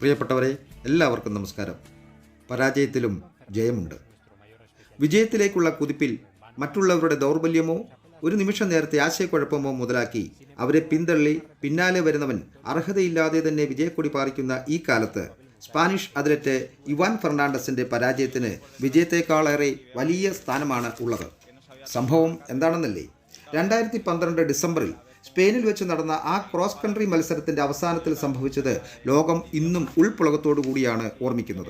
പ്രിയപ്പെട്ടവരെ, എല്ലാവർക്കും നമസ്കാരം. പരാജയത്തിലും ജയമുണ്ട്. വിജയത്തിലേക്കുള്ള കുതിപ്പിൽ മറ്റുള്ളവരുടെ ദൗർബല്യമോ ഒരു നിമിഷം നേരത്തെ ആശയക്കുഴപ്പമോ മുതലാക്കി അവരെ പിന്തള്ളി പിന്നാലെ വരുന്നവൻ അർഹതയില്ലാതെ തന്നെ വിജയക്കൊടി പാറിക്കുന്ന ഈ കാലത്ത് സ്പാനിഷ് അത്ലറ്റ് ഇവാൻ ഫെർണാണ്ടസിൻ്റെ പരാജയത്തിന് വിജയത്തെക്കാളേറെ വലിയ സ്ഥാനമാണ് ഉള്ളത്. സംഭവം എന്താണെന്നല്ലേ? 2012 ഡിസംബറിൽ സ്പെയിനിൽ വെച്ച് നടന്ന ആ ക്രോസ് കൺട്രി മത്സരത്തിൻ്റെ അവസാനത്തിൽ സംഭവിച്ചത് ലോകം ഇന്നും ഉൾപ്പുളകത്തോടു കൂടിയാണ് ഓർമ്മിക്കുന്നത്.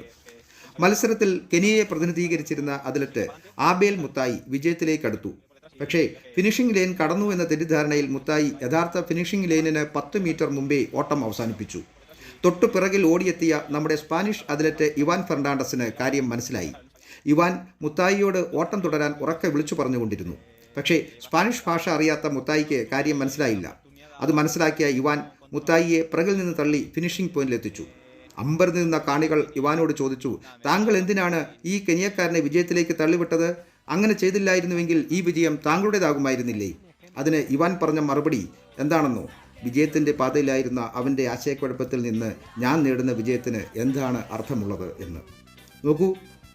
മത്സരത്തിൽ കെനിയയെ പ്രതിനിധീകരിച്ചിരുന്ന അത്ലറ്റ് ആബേൽ മുത്തായി വിജയത്തിലേക്ക് അടുത്തു. പക്ഷേ ഫിനിഷിംഗ് ലൈൻ കടന്നു എന്ന തെറ്റിദ്ധാരണയിൽ മുത്തായി യഥാർത്ഥ ഫിനിഷിംഗ് ലൈനിന് 10 മീറ്റർ മുമ്പേ ഓട്ടം അവസാനിപ്പിച്ചു. തൊട്ടു പിറകിൽ ഓടിയെത്തിയ നമ്മുടെ സ്പാനിഷ് അത്ലറ്റ് ഇവാൻ ഫെർണാണ്ടസിന് കാര്യം മനസ്സിലായി. ഇവാൻ മുത്തായിയോട് ഓട്ടം തുടരാൻ ഉറക്കെ വിളിച്ചു പറഞ്ഞുകൊണ്ടിരുന്നു. പക്ഷേ സ്പാനിഷ് ഭാഷ അറിയാത്ത മുത്തായിക്ക് കാര്യം മനസ്സിലായില്ല. അത് മനസ്സിലാക്കിയ ഇവാൻ മുത്തായിയെ പിറകിൽ നിന്ന് തള്ളി ഫിനിഷിംഗ് പോയിന്റിലെത്തിച്ചു. അമ്പരന്ന് നിന്ന കാണികൾ ഇവാനോട് ചോദിച്ചു, താങ്കൾ എന്തിനാണ് ഈ കെനിയക്കാരനെ വിജയത്തിലേക്ക് തള്ളിവിട്ടത്? അങ്ങനെ ചെയ്തില്ലായിരുന്നുവെങ്കിൽ ഈ വിജയം താങ്കളുടേതാകുമായിരുന്നില്ലേ? അതിന് ഇവാൻ പറഞ്ഞ മറുപടി എന്താണെന്നോ? വിജയത്തിൻ്റെ പാതയിലായിരുന്ന അവൻ്റെ ആശയക്കുഴപ്പത്തിൽ നിന്ന് ഞാൻ നേടുന്ന വിജയത്തിന് എന്താണ് അർത്ഥമുള്ളത് എന്ന്. നോക്കൂ,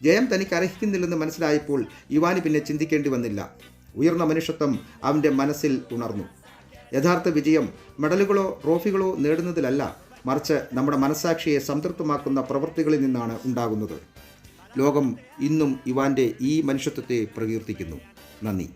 ജയം തനിക്ക് അർഹിക്കുന്നില്ലെന്ന് മനസ്സിലായപ്പോൾ ഇവാന് പിന്നെ ചിന്തിക്കേണ്ടി വന്നില്ല. ഉയർന്ന മനുഷ്യത്വം അവൻ്റെ മനസ്സിൽ ഉണർന്നു. യഥാർത്ഥ വിജയം മെഡലുകളോ ട്രോഫികളോ നേടുന്നതിലല്ല, മറിച്ച് നമ്മുടെ മനസ്സാക്ഷിയെ സംതൃപ്തമാക്കുന്ന പ്രവൃത്തികളിൽ നിന്നാണ് ഉണ്ടാകുന്നത്. ലോകം ഇന്നും ഇവാൻ്റെ ഈ മനുഷ്യത്വത്തെ പ്രകീർത്തിക്കുന്നു. നന്ദി.